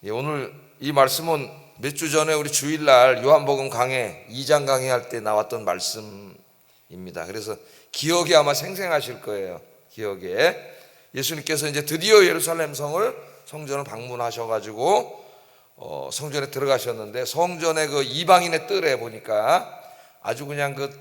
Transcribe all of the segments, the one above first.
오늘 이 말씀은 몇 주 전에 우리 주일날 요한복음 강해 2장 강해할 때 나왔던 말씀입니다. 그래서 기억이 아마 생생하실 거예요. 기억에 예수님께서 이제 드디어 예루살렘 성전을 방문하셔가지고 성전에 들어가셨는데, 성전의 그 이방인의 뜰에 보니까 아주 그냥 그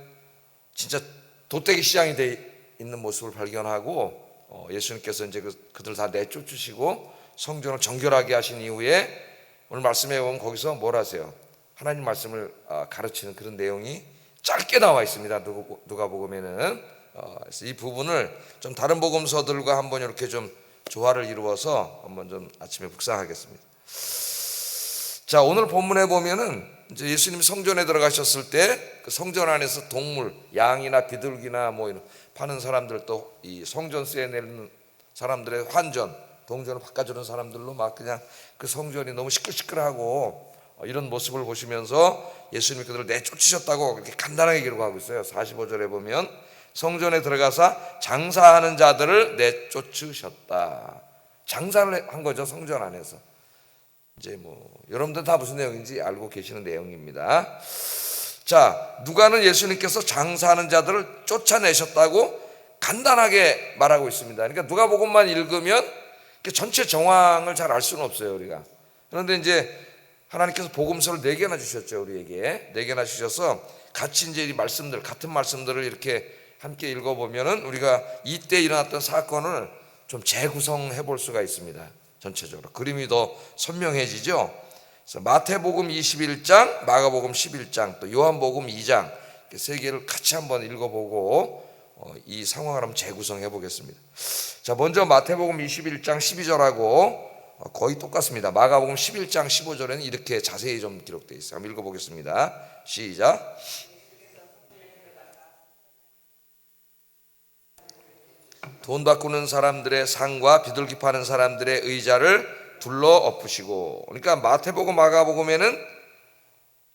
진짜 도떼기 시장이 돼 있는 모습을 발견하고, 예수님께서 이제 그들 다 내쫓으시고 성전을 정결하게 하신 이후에 오늘 말씀에 보면 거기서 뭘 하세요? 하나님 말씀을 가르치는 그런 내용이 짧게 나와 있습니다. 누가복음에는. 그래서 이 부분을 좀 다른 복음서들과 한번 이렇게 좀 조화를 이루어서 한번 좀 아침에 묵상하겠습니다. 자, 오늘 본문에 보면은 이제 예수님이 성전에 들어가셨을 때 그 성전 안에서 동물, 양이나 비둘기나 뭐 이런 파는 사람들, 또 이 성전세에 내는 사람들의 환전, 동전을 바꿔주는 사람들로 막 그냥 그 성전이 너무 시끌시끌하고 이런 모습을 보시면서 예수님이 그들을 내쫓으셨다고 그렇게 간단하게 기록하고 있어요. 45절에 보면 성전에 들어가서 장사하는 자들을 내쫓으셨다. 장사를 한 거죠, 성전 안에서. 이제 뭐 여러분들 다 무슨 내용인지 알고 계시는 내용입니다. 자, 누가는 예수님께서 장사하는 자들을 쫓아내셨다고 간단하게 말하고 있습니다. 그러니까 누가복음만 읽으면 전체 정황을 잘 알 수는 없어요, 우리가. 그런데 이제 하나님께서 복음서를 4개나 주셨죠, 우리에게. 4개나 주셔서 같이 이제 이 말씀들, 같은 말씀들을 이렇게 함께 읽어보면은 우리가 이때 일어났던 사건을 좀 재구성해 볼 수가 있습니다. 전체적으로 그림이 더 선명해지죠. 그래서 마태복음 21장, 마가복음 11장, 또 요한복음 2장, 이렇게 3개를 같이 한번 읽어보고 이 상황을 한번 재구성해 보겠습니다. 자, 먼저 마태복음 21장 12절하고 거의 똑같습니다. 마가복음 11장 15절에는 이렇게 자세히 좀 기록되어 있어요. 한번 읽어보겠습니다. 시작. 돈 바꾸는 사람들의 상과 비둘기 파는 사람들의 의자를 둘러 엎으시고. 그러니까 마태복음, 마가복음에는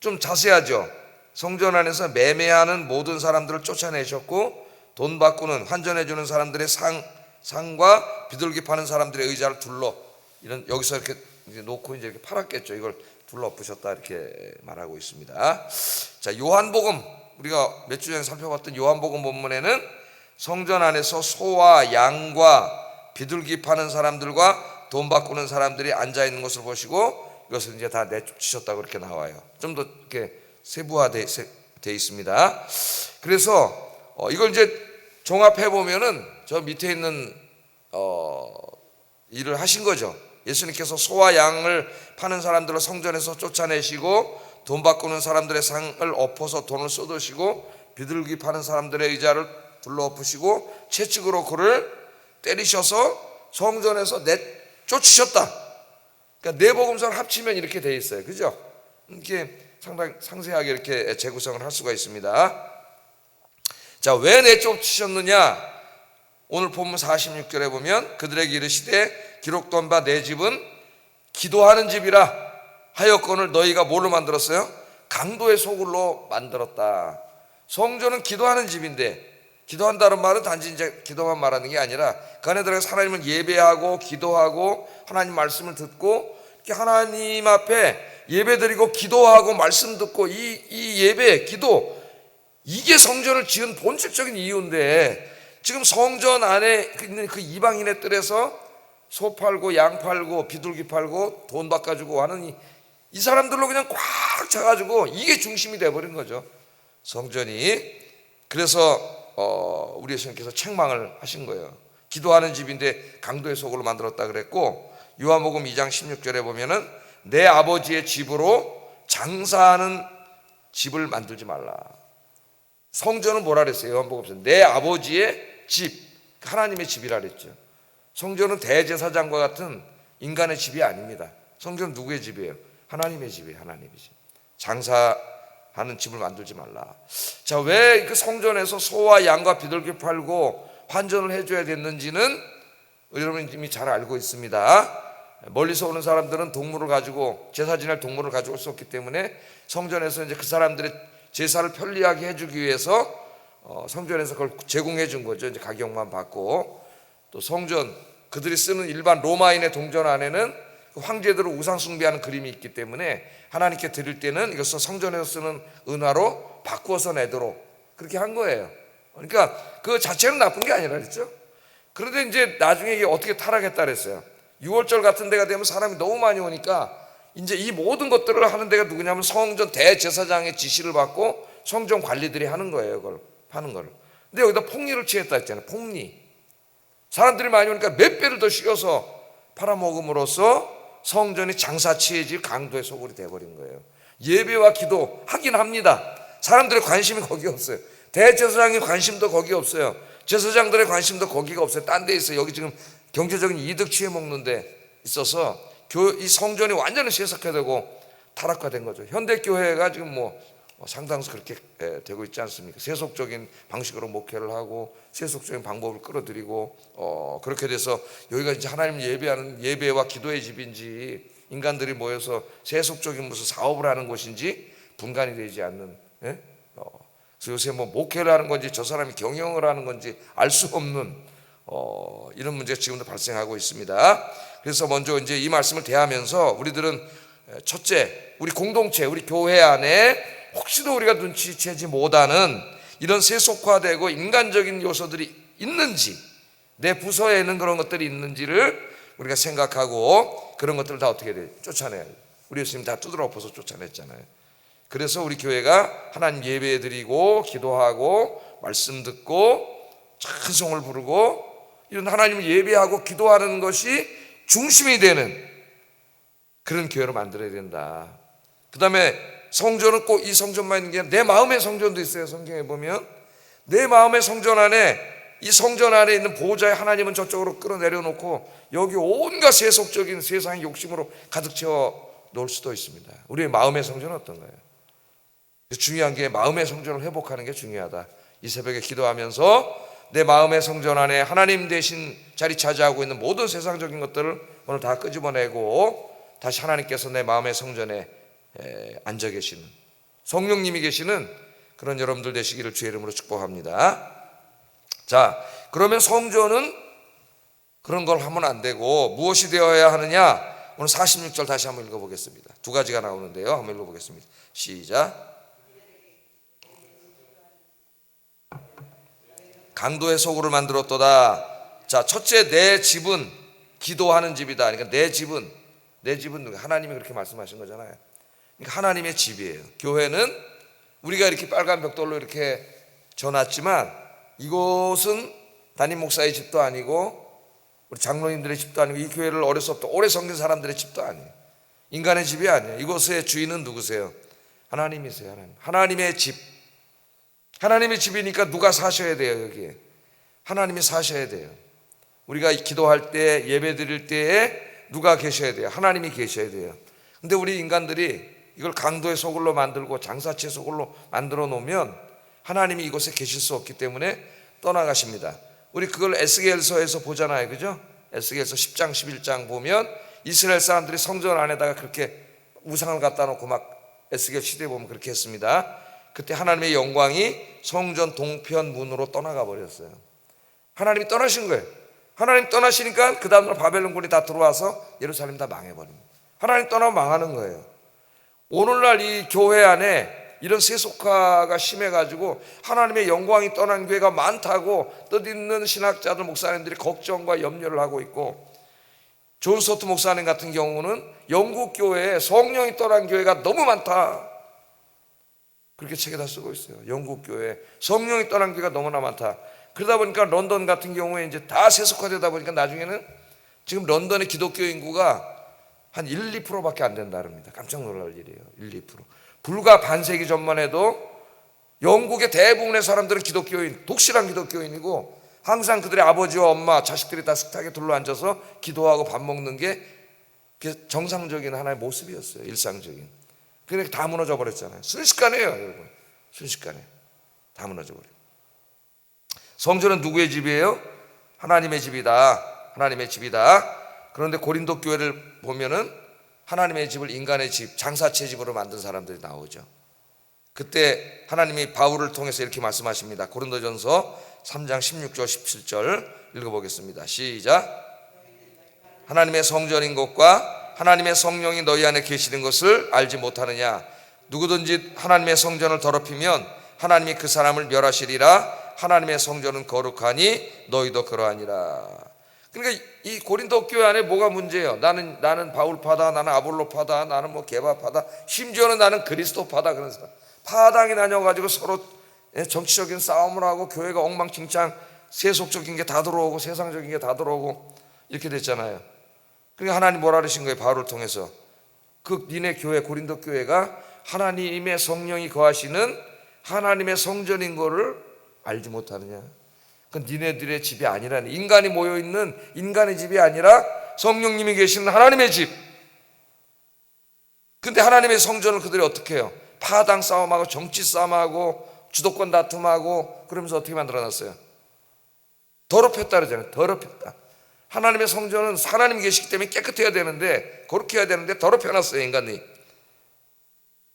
좀 자세하죠. 성전 안에서 매매하는 모든 사람들을 쫓아내셨고, 돈 바꾸는, 환전해주는 사람들의 상과 비둘기 파는 사람들의 의자를 둘러, 이런 여기서 이렇게 놓고 이제 이렇게 팔았겠죠. 이걸 둘러 엎으셨다 이렇게 말하고 있습니다. 자, 요한복음, 우리가 몇 주 전에 살펴봤던 요한복음 본문에는 성전 안에서 소와 양과 비둘기 파는 사람들과 돈 바꾸는 사람들이 앉아 있는 것을 보시고 이것을 이제 다 내쫓으셨다고 그렇게 나와요. 좀 더 이렇게 세부화되어 있습니다. 그래서 이걸 이제 종합해 보면은 저 밑에 있는 일을 하신 거죠. 예수님께서 소와 양을 파는 사람들을 성전에서 쫓아내시고, 돈 바꾸는 사람들의 상을 엎어서 돈을 쏟으시고, 비둘기 파는 사람들의 의자를 둘러 엎으시고, 채찍으로 그를 때리셔서 성전에서 내쫓으셨다. 그러니까 네 복음서를 합치면 이렇게 돼 있어요. 그죠? 이렇게 상당히 상세하게 이렇게 재구성을 할 수가 있습니다. 자, 왜 내쫓으셨느냐? 오늘 본문 46절에 보면 그들에게 이르시되 기록된 바 내 집은 기도하는 집이라 하였거늘 너희가 뭘로 만들었어요? 강도의 소굴로 만들었다. 성전은 기도하는 집인데, 기도한다는 말은 단지 이제 기도만 말하는 게 아니라 그 안에 들어가서 하나님을 예배하고 기도하고 하나님 말씀을 듣고 이렇게 하나님 앞에 예배드리고 기도하고 말씀 듣고 이 예배, 기도, 이게 성전을 지은 본질적인 이유인데, 지금 성전 안에 있는 그 이방인의 뜰에서 소 팔고 양 팔고 비둘기 팔고 돈 바꿔주고 하는 이 사람들로 그냥 꽉 차가지고 이게 중심이 돼버린 거죠, 성전이. 그래서 우리 예수님께서 책망을 하신 거예요. 기도하는 집인데 강도의 소굴로 만들었다 그랬고, 요한복음 2장 16절에 보면은 내 아버지의 집으로 장사하는 집을 만들지 말라. 성전은 뭐라 그랬어요? 요한복음에서 내 아버지의 집, 하나님의 집이라 그랬죠. 성전은 대제사장과 같은 인간의 집이 아닙니다. 성전은 누구의 집이에요? 하나님의 집이에요. 하나님의 집. 장사하는 집을 만들지 말라. 자, 왜 그 성전에서 소와 양과 비둘기 팔고 환전을 해줘야 됐는지는 여러분이 이미 잘 알고 있습니다. 멀리서 오는 사람들은 동물을 가지고, 제사 지낼 동물을 가지고 올 수 없기 때문에 성전에서 이제 그 사람들의 제사를 편리하게 해주기 위해서 성전에서 그걸 제공해 준 거죠. 이제 가격만 받고. 또 성전, 그들이 쓰는 일반 로마인의 동전 안에는 황제들을 우상 숭배하는 그림이 있기 때문에 하나님께 드릴 때는 이것을 성전에서 쓰는 은화로 바꾸어서 내도록 그렇게 한 거예요. 그러니까 그 자체는 나쁜 게 아니라 그랬죠. 그런데 이제 나중에 이게 어떻게 타락했다 그랬어요. 6월절 같은 데가 되면 사람이 너무 많이 오니까 이제 이 모든 것들을 하는 데가 누구냐면 성전 대제사장의 지시를 받고 성전 관리들이 하는 거예요. 그걸 하는 걸. 근데 여기다 폭리를 취했다 했잖아요. 폭리. 사람들이 많이 오니까 몇 배를 더 씌워서 팔아먹음으로써 성전이 장사치해질 강도의 소굴이 돼버린 거예요. 예배와 기도 하긴 합니다. 사람들의 관심이 거기 없어요. 대제사장의 관심도 거기 없어요. 제사장들의 관심도 거기가 없어요. 딴 데 있어요. 여기 지금 경제적인 이득 취해 먹는 데 있어서 이 성전이 완전히 세속화되고 타락화된 거죠. 현대교회가 지금 뭐 상당수 그렇게 되고 있지 않습니까? 세속적인 방식으로 목회를 하고 세속적인 방법을 끌어들이고 그렇게 돼서 여기가 이제 하나님 예배하는 예배와 기도의 집인지 인간들이 모여서 세속적인 무슨 사업을 하는 곳인지 분간이 되지 않는 그래서 요새 뭐 목회를 하는 건지 저 사람이 경영을 하는 건지 알 수 없는 이런 문제가 지금도 발생하고 있습니다. 그래서 먼저 이제 이 말씀을 대하면서 우리들은 첫째, 우리 공동체, 우리 교회 안에 혹시도 우리가 눈치채지 못하는 이런 세속화되고 인간적인 요소들이 있는지, 내 부서에는 그런 것들이 있는지를 우리가 생각하고 그런 것들을 다 어떻게 돼? 쫓아내야 돼. 우리 예수님 다 두드러 엎어서 쫓아냈잖아요. 그래서 우리 교회가 하나님 예배 드리고 기도하고 말씀 듣고 찬송을 부르고 이런 하나님을 예배하고 기도하는 것이 중심이 되는 그런 교회로 만들어야 된다. 그 다음에 성전은 꼭 이 성전만 있는 게 아니라 내 마음의 성전도 있어요. 성경에 보면 내 마음의 성전 안에 이 성전 안에 있는 보호자의 하나님은 저쪽으로 끌어내려놓고 여기 온갖 세속적인 세상의 욕심으로 가득 채워 놓을 수도 있습니다. 우리의 마음의 성전은 어떤가요? 중요한 게 마음의 성전을 회복하는 게 중요하다. 이 새벽에 기도하면서 내 마음의 성전 안에 하나님 대신 자리 차지하고 있는 모든 세상적인 것들을 오늘 다 끄집어내고 다시 하나님께서 내 마음의 성전에 앉아 계시는 성령님이 계시는 그런 여러분들 되시기를 주의 이름으로 축복합니다. 자, 그러면 성전은 그런 걸 하면 안 되고 무엇이 되어야 하느냐? 오늘 46절 다시 한번 읽어보겠습니다. 두 가지가 나오는데요. 한번 읽어보겠습니다. 시작. 강도의 소굴을 만들었도다. 자, 첫째, 내 집은 기도하는 집이다. 그러니까 내 집은 하나님이 그렇게 말씀하신 거잖아요. 그러니까 하나님의 집이에요. 교회는 우리가 이렇게 빨간 벽돌로 이렇게 져놨지만 이곳은 담임 목사의 집도 아니고 우리 장로님들의 집도 아니고 이 교회를 어려서부터 오래 섬긴 사람들의 집도 아니에요. 인간의 집이 아니에요. 이곳의 주인은 누구세요? 하나님이세요. 하나님의 집. 하나님의 집이니까 누가 사셔야 돼요. 여기에 하나님이 사셔야 돼요. 우리가 기도할 때 예배 드릴 때에 누가 계셔야 돼요? 하나님이 계셔야 돼요. 근데 우리 인간들이 이걸 강도의 소굴로 만들고 장사치의 소굴로 만들어 놓으면 하나님이 이곳에 계실 수 없기 때문에 떠나가십니다. 우리 그걸 에스겔서에서 보잖아요. 그죠? 에스겔서 10장 11장 보면 이스라엘 사람들이 성전 안에다가 그렇게 우상을 갖다 놓고 막 에스겔 시대에 보면 그렇게 했습니다. 그때 하나님의 영광이 성전 동편 문으로 떠나가 버렸어요. 하나님이 떠나신 거예요. 하나님 떠나시니까 그 다음날 바벨론군이 다 들어와서 예루살렘 다 망해버립니다. 하나님 떠나면 망하는 거예요. 오늘날 이 교회 안에 이런 세속화가 심해가지고 하나님의 영광이 떠난 교회가 많다고 뜻있는 신학자들 목사님들이 걱정과 염려를 하고 있고, 존 스토트 목사님 같은 경우는 영국 교회에 성령이 떠난 교회가 너무 많다 그렇게 책에다 쓰고 있어요. 영국 교회 성령이 떠난 교회가 너무나 많다. 그러다 보니까 런던 같은 경우에 이제 다 세속화되다 보니까 나중에는 지금 런던의 기독교 인구가 한 1, 2%밖에 안 된다 합니다. 깜짝 놀랄 일이에요. 1, 2%. 불과 반세기 전만 해도 영국의 대부분의 사람들은 기독교인, 독실한 기독교인이고 항상 그들의 아버지와 엄마, 자식들이 다 식탁에 둘러앉아서 기도하고 밥 먹는 게 정상적인 하나의 모습이었어요. 일상적인. 그러니까 다 무너져 버렸잖아요. 순식간에요, 여러분. 순식간에 다 무너져 버려요. 성전은 누구의 집이에요? 하나님의 집이다. 하나님의 집이다. 그런데 고린도 교회를 보면은 하나님의 집을 인간의 집, 장사치의 집으로 만든 사람들이 나오죠. 그때 하나님이 바울을 통해서 이렇게 말씀하십니다. 고린도전서 3장 16절 17절 읽어보겠습니다. 시작. 하나님의 성전인 것과 하나님의 성령이 너희 안에 계시는 것을 알지 못하느냐? 누구든지 하나님의 성전을 더럽히면 하나님이 그 사람을 멸하시리라. 하나님의 성전은 거룩하니 너희도 그러하니라. 그러니까 이 고린도 교회 안에 뭐가 문제예요? 나는 바울파다, 나는 아볼로파다, 나는 뭐 게바파다, 심지어는 나는 그리스도파다. 그런 사람 파당이 나뉘어가지고 서로 정치적인 싸움을 하고 교회가 엉망진창, 세속적인 게 다 들어오고 세상적인 게 다 들어오고 이렇게 됐잖아요. 그러니까 하나님 뭐라 그러신 거예요? 바울을 통해서 그 니네 교회, 고린도 교회가 하나님의 성령이 거하시는 하나님의 성전인 거를 알지 못하느냐? 그건 니네들의 집이 아니라니. 인간이 모여있는 인간의 집이 아니라 성령님이 계시는 하나님의 집. 근데 하나님의 성전을 그들이 어떻게 해요? 파당 싸움하고 정치 싸움하고 주도권 다툼하고 그러면서 어떻게 만들어놨어요? 더럽혔다 그러잖아요. 더럽혔다. 하나님의 성전은 하나님이 계시기 때문에 깨끗해야 되는데, 거룩해야 되는데 더럽혀놨어요, 인간이.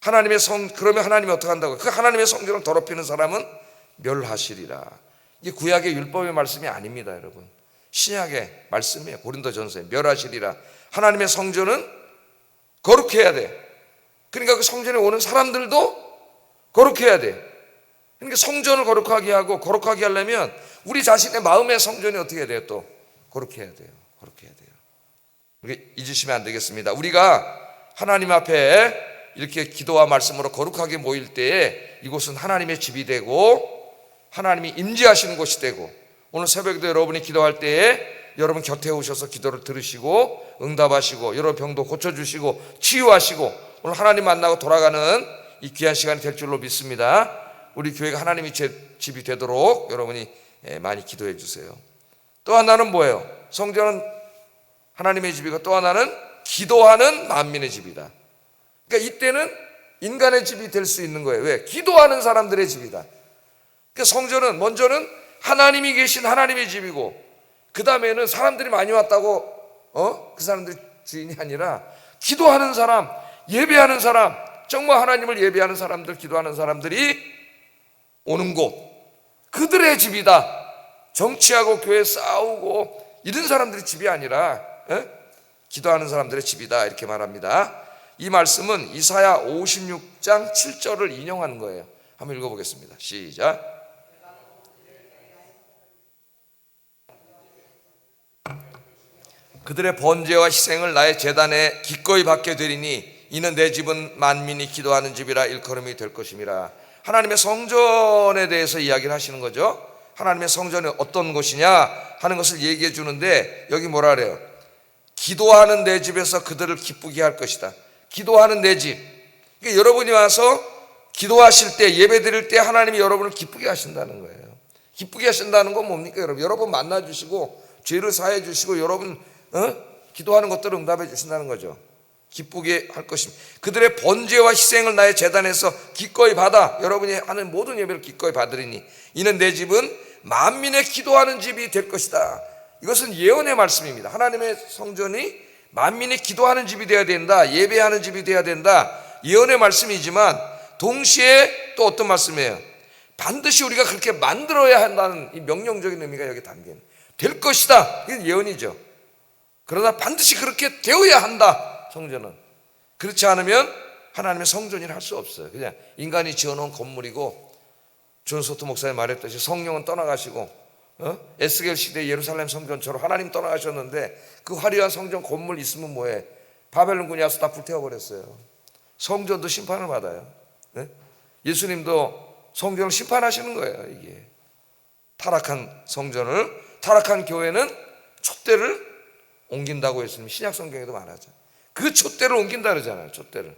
그러면 하나님이 어떻게 한다고요? 그 하나님의 성전을 더럽히는 사람은 멸하시리라. 이게 구약의 율법의 말씀이 아닙니다, 여러분. 신약의 말씀이에요. 고린도전서에 멸하시리라. 하나님의 성전은 거룩해야 돼. 그러니까 그 성전에 오는 사람들도 거룩해야 돼. 그러니까 성전을 거룩하게 하고, 거룩하게 하려면 우리 자신의 마음의 성전이 어떻게 해야 돼요? 또 거룩해야 돼요. 거룩해야 돼요. 우리 잊으시면 안 되겠습니다. 우리가 하나님 앞에 이렇게 기도와 말씀으로 거룩하게 모일 때에 이곳은 하나님의 집이 되고 하나님이 임재하시는 곳이 되고, 오늘 새벽에도 여러분이 기도할 때에 여러분 곁에 오셔서 기도를 들으시고 응답하시고 여러분 병도 고쳐주시고 치유하시고 오늘 하나님 만나고 돌아가는 이 귀한 시간이 될 줄로 믿습니다. 우리 교회가 하나님의 집이 되도록 여러분이 많이 기도해 주세요. 또 하나는 뭐예요? 성전은 하나님의 집이고 또 하나는 기도하는 만민의 집이다. 그러니까 이때는 인간의 집이 될 수 있는 거예요. 왜? 기도하는 사람들의 집이다. 그러니까 성전은 먼저는 하나님이 계신 하나님의 집이고, 그 다음에는 사람들이 많이 왔다고 그 사람들이 주인이 아니라 기도하는 사람, 예배하는 사람, 정말 하나님을 예배하는 사람들, 기도하는 사람들이 오는 곳, 그들의 집이다. 정치하고 교회 싸우고 이런 사람들의 집이 아니라 기도하는 사람들의 집이다, 이렇게 말합니다. 이 말씀은 이사야 56장 7절을 인용하는 거예요. 한번 읽어보겠습니다. 시작. 그들의 번제와 희생을 나의 제단에 기꺼이 받게 되리니 이는 내 집은 만민이 기도하는 집이라 일컬음이 될 것임이라. 하나님의 성전에 대해서 이야기를 하시는 거죠. 하나님의 성전이 어떤 곳이냐 하는 것을 얘기해 주는데, 여기 뭐라 그래요? 기도하는 내 집에서 그들을 기쁘게 할 것이다. 기도하는 내 집. 그러니까 여러분이 와서 기도하실 때, 예배 드릴 때 하나님이 여러분을 기쁘게 하신다는 거예요. 기쁘게 하신다는 건 뭡니까, 여러분? 여러분 만나 주시고 죄를 사해 주시고 여러분 기도하는 것들을 응답해 주신다는 거죠. 기쁘게 할 것입니다. 그들의 번제와 희생을 나의 제단에서 기꺼이 받아 여러분이 하는 모든 예배를 기꺼이 받으리니 이는 내 집은 만민의 기도하는 집이 될 것이다. 이것은 예언의 말씀입니다. 하나님의 성전이 만민이 기도하는 집이 되어야 된다, 예배하는 집이 되어야 된다, 예언의 말씀이지만 동시에 또 어떤 말씀이에요? 반드시 우리가 그렇게 만들어야 한다는 이 명령적인 의미가 여기 담긴, 될 것이다, 이게 예언이죠. 그러나 반드시 그렇게 되어야 한다, 성전은. 그렇지 않으면 하나님의 성전이라 할 수 없어요. 그냥 인간이 지어놓은 건물이고, 존소토 목사님 말했듯이 성령은 떠나가시고 에스겔 시대 예루살렘 성전처럼 하나님 떠나가셨는데 그 화려한 성전 건물 있으면 뭐해? 바벨론군이 와서 다 불태워버렸어요. 성전도 심판을 받아요. 예수님도 성전을 심판하시는 거예요. 이게 타락한 성전을, 타락한 교회는 촛대를 옮긴다고 예수님 신약 성경에도 말하죠. 그 촛대를 옮긴다 그러잖아요. 촛대를.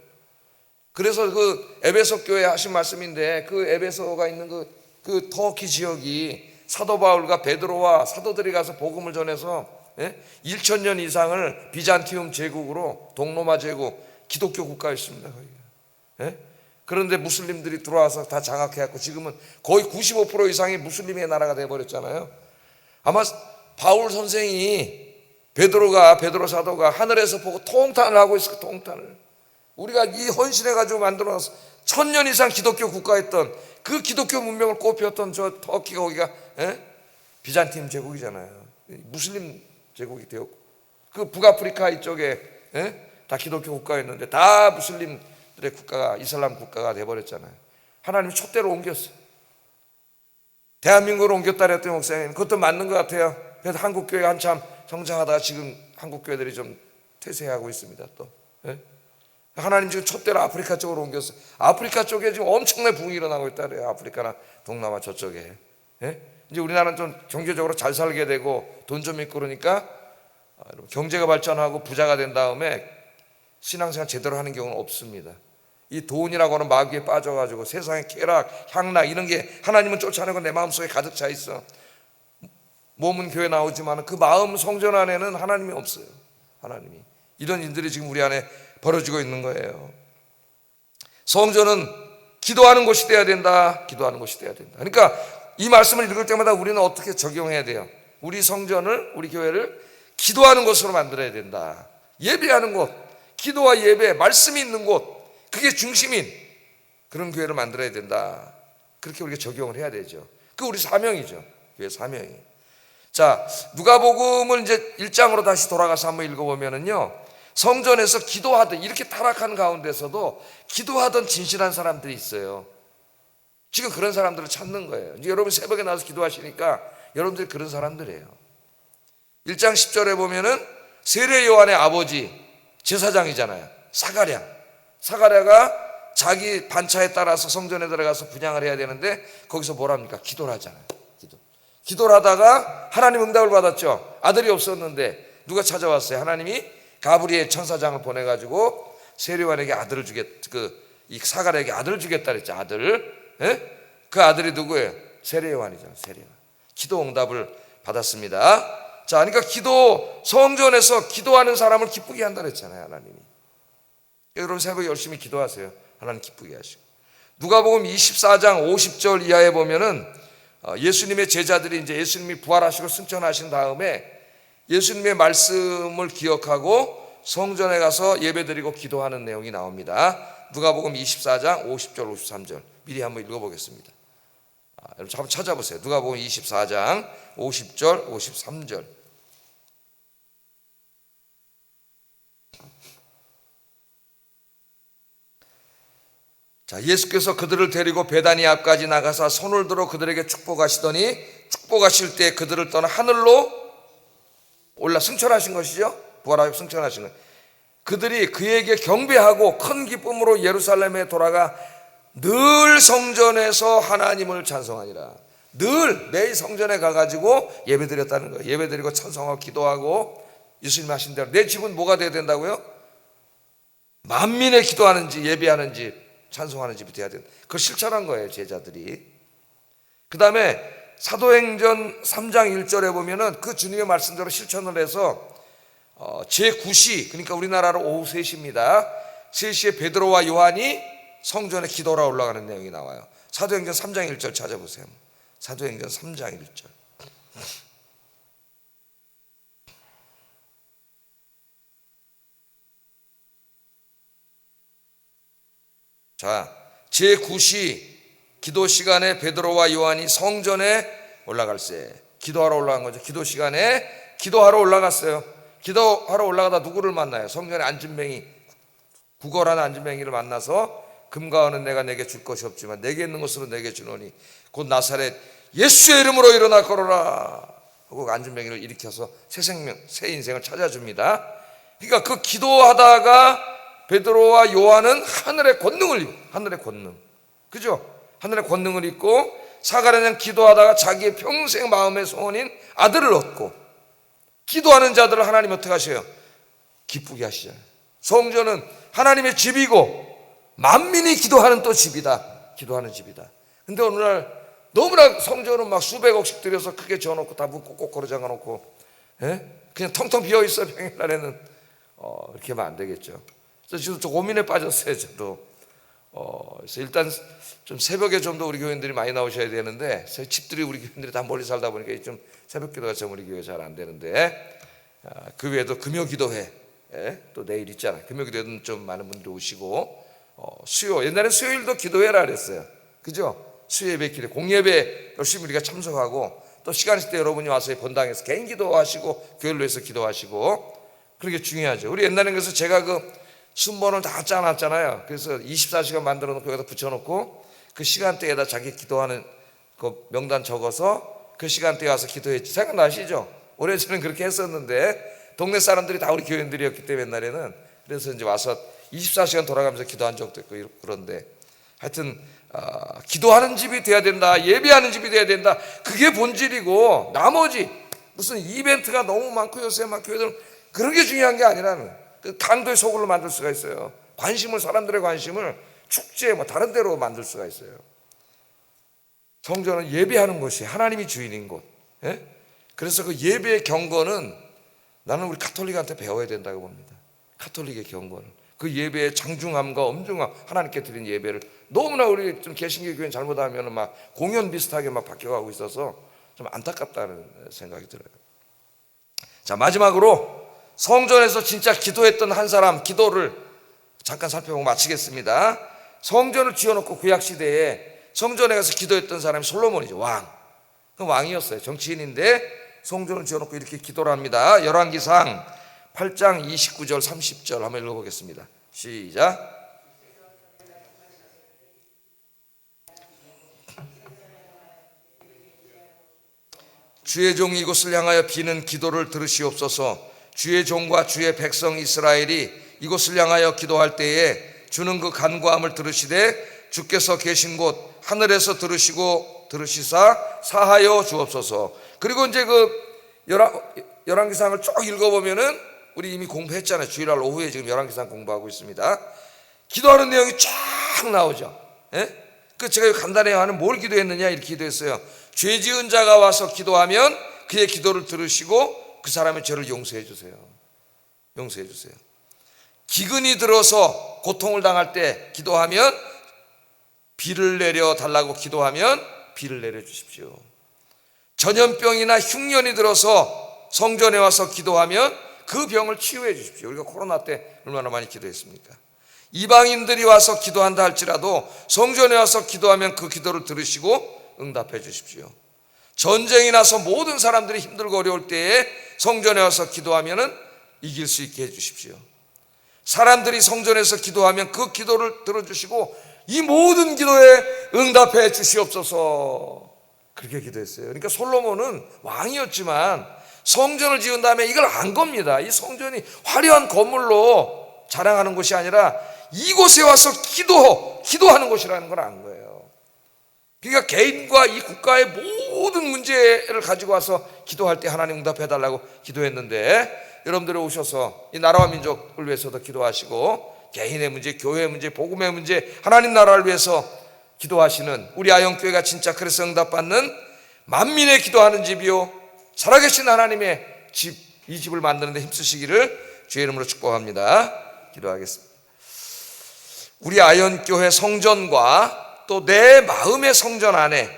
그래서 그 에베소 교회 하신 말씀인데, 그 에베소가 있는 그 터키 지역이 사도 바울과 베드로와 사도들이 가서 복음을 전해서 1000년 이상을 비잔티움 제국으로, 동로마 제국, 기독교 국가였습니다. 거기가. 그런데 무슬림들이 들어와서 다 장악해갖고 지금은 거의 95% 이상이 무슬림의 나라가 돼버렸잖아요. 아마 바울 선생이 베드로 사도가 하늘에서 보고 통탄을 하고 있을 거예요. 통탄을. 우리가 이 헌신해가지고 만들어놨어 1000년 이상 기독교 국가였던 그 기독교 문명을 꽃피웠던 저 터키가, 거기가 비잔팀 제국이잖아요. 무슬림 제국이 되었고, 그 북아프리카 이쪽에 다 기독교 국가였는데 다 무슬림들의 국가가 이슬람 국가가 돼버렸잖아요. 하나님이 촛대로 옮겼어요. 대한민국으로 옮겼다 그랬더니 목사님 그것도 맞는 것 같아요. 그래서 한국교회가 한참 성장하다가 지금 한국교회들이 좀 퇴세하고 있습니다. 또 하나님 지금 촛대로 아프리카 쪽으로 옮겼어요. 아프리카 쪽에 지금 엄청난 부흥이 일어나고 있다 그래요. 아프리카나 동남아 저쪽에. 이제 우리나라는 좀 경제적으로 잘 살게 되고 돈 좀 있고 그러니까 경제가 발전하고 부자가 된 다음에 신앙생활 제대로 하는 경우는 없습니다. 이 돈이라고 하는 마귀에 빠져가지고 세상의 쾌락, 향락 이런 게 하나님은 쫓아내고 내 마음속에 가득 차 있어. 몸은 교회 나오지만 그 마음 성전 안에는 하나님이 없어요. 하나님이. 이런 일들이 지금 우리 안에 벌어지고 있는 거예요. 성전은 기도하는 곳이 돼야 된다. 기도하는 곳이 돼야 된다. 그러니까 이 말씀을 읽을 때마다 우리는 어떻게 적용해야 돼요? 우리 성전을, 우리 교회를 기도하는 곳으로 만들어야 된다. 예배하는 곳, 기도와 예배, 말씀이 있는 곳, 그게 중심인 그런 교회를 만들어야 된다. 그렇게 우리가 적용을 해야 되죠. 그 우리 사명이죠. 교회 사명이. 자, 누가복음을 이제 1장으로 다시 돌아가서 한번 읽어보면은요, 성전에서 기도하던, 이렇게 타락한 가운데서도 기도하던 진실한 사람들이 있어요. 지금 그런 사람들을 찾는 거예요. 이제 여러분 새벽에 나와서 기도하시니까 여러분들이 그런 사람들이에요. 1장 10절에 보면은 세례 요한의 아버지 제사장이잖아요. 사가랴가 자기 반차에 따라서 성전에 들어가서 분향을 해야 되는데 거기서 뭘 합니까? 기도를 하잖아요. 기도를 하다가 하나님 응답을 받았죠. 아들이 없었는데 누가 찾아왔어요? 하나님이 가브리엘 천사장을 보내가지고 세례 요한에게 아들을 이 사가랴에게 아들을 주겠다 그랬죠. 아들을. 그 아들이 누구예요? 세례 요한이죠. 세례 요한. 기도 응답을 받았습니다. 자, 그러니까 성전에서 기도하는 사람을 기쁘게 한다 그랬잖아요. 하나님이. 여러분 새벽에 열심히 기도하세요. 하나님 기쁘게 하시고. 누가복음 24장 50절 이하에 보면은 예수님의 제자들이 이제 예수님이 부활하시고 승천하신 다음에 예수님의 말씀을 기억하고 성전에 가서 예배드리고 기도하는 내용이 나옵니다. 누가복음 24장 50절 53절 미리 한번 읽어보겠습니다. 여러분 한번 찾아보세요. 누가복음 24장 50절 53절. 자, 예수께서 그들을 데리고 베다니 앞까지 나가사 손을 들어 그들에게 축복하시더니 축복하실 때 그들을 떠나 하늘로 올라 승천하신 것이죠. 부활하고 승천하신 것. 그들이 그에게 경배하고 큰 기쁨으로 예루살렘에 돌아가 늘 성전에서 하나님을 찬송하니라. 늘 매일 성전에 가가지고 예배드렸다는 거예요. 예배드리고 찬송하고 기도하고 예수님 하신 대로 내 집은 뭐가 돼야 된다고요? 만민의 기도하는지 예배하는지 찬송하는 집이 돼야 된다. 그걸 실천한 거예요, 제자들이. 그 다음에 사도행전 3장 1절에 보면은 그 주님의 말씀대로 실천을 해서 제9시, 그러니까 우리나라로 오후 3시입니다. 3시에 베드로와 요한이 성전에 기도하러 올라가는 내용이 나와요. 사도행전 3장 1절 찾아보세요. 사도행전 3장 1절. 자, 제9시 기도 시간에 베드로와 요한이 성전에 올라갈세. 기도하러 올라간 거죠. 기도 시간에 기도하러 올라갔어요. 기도하러 올라가다 누구를 만나요? 성전에 앉은뱅이, 구걸하는 앉은뱅이를 만나서 금과 은은 내가 내게 줄 것이 없지만 내게 있는 것으로 내게 주노니 곧 나사렛 예수의 이름으로 일어나 걸어라 하고 앉은뱅이를 일으켜서 새 생명, 새 인생을 찾아줍니다. 그러니까 그 기도하다가 베드로와 요한은 하늘의 권능을 입고, 하늘의 권능, 그죠? 하늘의 권능을 입고 사가랴는 기도하다가 자기의 평생 마음의 소원인 아들을 얻고, 기도하는 자들을 하나님 어떻게 하셔요? 기쁘게 하시잖아요. 성전은 하나님의 집이고 만민이 기도하는 또 집이다. 기도하는 집이다. 근데 오늘날 너무나 성전은 막 수백억씩 들여서 크게 지어놓고 다 문 꼭꼭 걸어 잠가놓고 그냥 텅텅 비어있어. 평일날에는 이렇게 하면 안 되겠죠. 그래서 지금 좀 고민에 빠졌어요. 저도 그래서 일단 좀 새벽에 좀 더 우리 교인들이 많이 나오셔야 되는데 집들이 우리 교인들이 다 멀리 살다 보니까 좀 새벽 기도가 좀 우리 교회 잘 안 되는데 그 외에도 금요기도회 또 내일 있잖아요. 금요기도회는 좀 많은 분들이 오시고 수요, 옛날에 수요일도 기도회라 그랬어요. 그죠? 수요예배 기도 공예배 열심히 우리가 참석하고 또 시간 있을 때 여러분이 와서 본당에서 개인 기도하시고 교회로 해서 기도하시고 그런 게 중요하죠. 우리 옛날에 그래서 제가 그 순번을 다 짜놨잖아요. 그래서 24시간 만들어 놓고 여기다 붙여놓고 그 시간대에다 자기 기도하는 그 명단 적어서 그 시간대에 와서 기도했지. 생각나시죠? 오래전엔 그렇게 했었는데 동네 사람들이 다 우리 교인들이었기 때문에 옛날에는. 그래서 이제 와서 24시간 돌아가면서 기도한 적도 있고 그런데 하여튼 기도하는 집이 돼야 된다, 예배하는 집이 돼야 된다, 그게 본질이고 나머지 무슨 이벤트가 너무 많고 요새 막 교회들은 그런 게 중요한 게 아니라는, 그 강도의 소굴로 만들 수가 있어요. 관심을, 사람들의 관심을 축제 뭐 다른 데로 만들 수가 있어요. 성전은 예배하는 곳이 하나님이 주인인 곳. 예? 그래서 그 예배의 경건은 나는 우리 가톨릭한테 배워야 된다고 봅니다. 가톨릭의 경건은 그 예배의 장중함과 엄중함, 하나님께 드린 예배를 너무나 우리 좀 개신교 교회는 잘못하면 막 공연 비슷하게 막 바뀌어가고 있어서 좀 안타깝다는 생각이 들어요. 자, 마지막으로 성전에서 진짜 기도했던 한 사람 기도를 잠깐 살펴보고 마치겠습니다. 성전을 지어놓고 구약시대에 성전에 가서 기도했던 사람이 솔로몬이죠. 그 왕이었어요. 정치인인데 성전을 지어놓고 이렇게 기도를 합니다. 열왕기상 8장 29절 30절 한번 읽어보겠습니다. 시작. 주의 종이 이곳을 향하여 비는 기도를 들으시옵소서. 주의 종과 주의 백성 이스라엘이 이곳을 향하여 기도할 때에 주는 그 간구함을 들으시되 주께서 계신 곳 하늘에서 들으시고 들으시사 사하여 주옵소서. 그리고 이제 그 열왕기상을 쭉 읽어보면은 우리 이미 공부했잖아요. 주일날 오후에 지금 열왕기상 공부하고 있습니다. 기도하는 내용이 쫙 나오죠. 예? 그 제가 간단히 하는 뭘 기도했느냐 이렇게 기도했어요. 죄 지은 자가 와서 기도하면 그의 기도를 들으시고 그 사람의 죄를 용서해 주세요. 용서해 주세요. 기근이 들어서 고통을 당할 때 기도하면 비를 내려 달라고 기도하면 비를 내려 주십시오. 전염병이나 흉년이 들어서 성전에 와서 기도하면 그 병을 치유해 주십시오. 우리가 코로나 때 얼마나 많이 기도했습니까? 이방인들이 와서 기도한다 할지라도 성전에 와서 기도하면 그 기도를 들으시고 응답해 주십시오. 전쟁이 나서 모든 사람들이 힘들고 어려울 때에 성전에 와서 기도하면 이길 수 있게 해 주십시오. 사람들이 성전에서 기도하면 그 기도를 들어주시고 이 모든 기도에 응답해 주시옵소서. 그렇게 기도했어요. 그러니까 솔로몬은 왕이었지만 성전을 지은 다음에 이걸 안 겁니다. 이 성전이 화려한 건물로 자랑하는 곳이 아니라 이곳에 와서 기도하는 곳이라는 걸 안 거예요. 그러니까 개인과 이 국가의 모든 문제를 가지고 와서 기도할 때 하나님 응답해달라고 기도했는데, 여러분들이 오셔서 이 나라와 민족을 위해서도 기도하시고 개인의 문제, 교회의 문제, 복음의 문제, 하나님 나라를 위해서 기도하시는 우리 아영교회가 진짜 그래서 응답받는 만민의 기도하는 집이요 살아계신 하나님의 집, 이 집을 만드는 데 힘쓰시기를 주의 이름으로 축복합니다. 기도하겠습니다. 우리 아현교회 성전과 또 내 마음의 성전 안에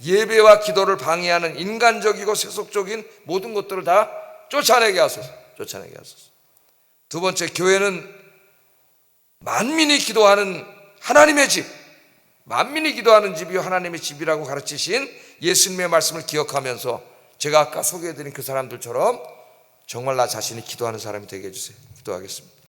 예배와 기도를 방해하는 인간적이고 세속적인 모든 것들을 다 쫓아내게 하소서. 쫓아내게 하소서. 두 번째, 교회는 만민이 기도하는 하나님의 집, 만민이 기도하는 집이 하나님의 집이라고 가르치신 예수님의 말씀을 기억하면서 제가 아까 소개해드린 그 사람들처럼 정말 나 자신이 기도하는 사람이 되게 해주세요. 기도하겠습니다.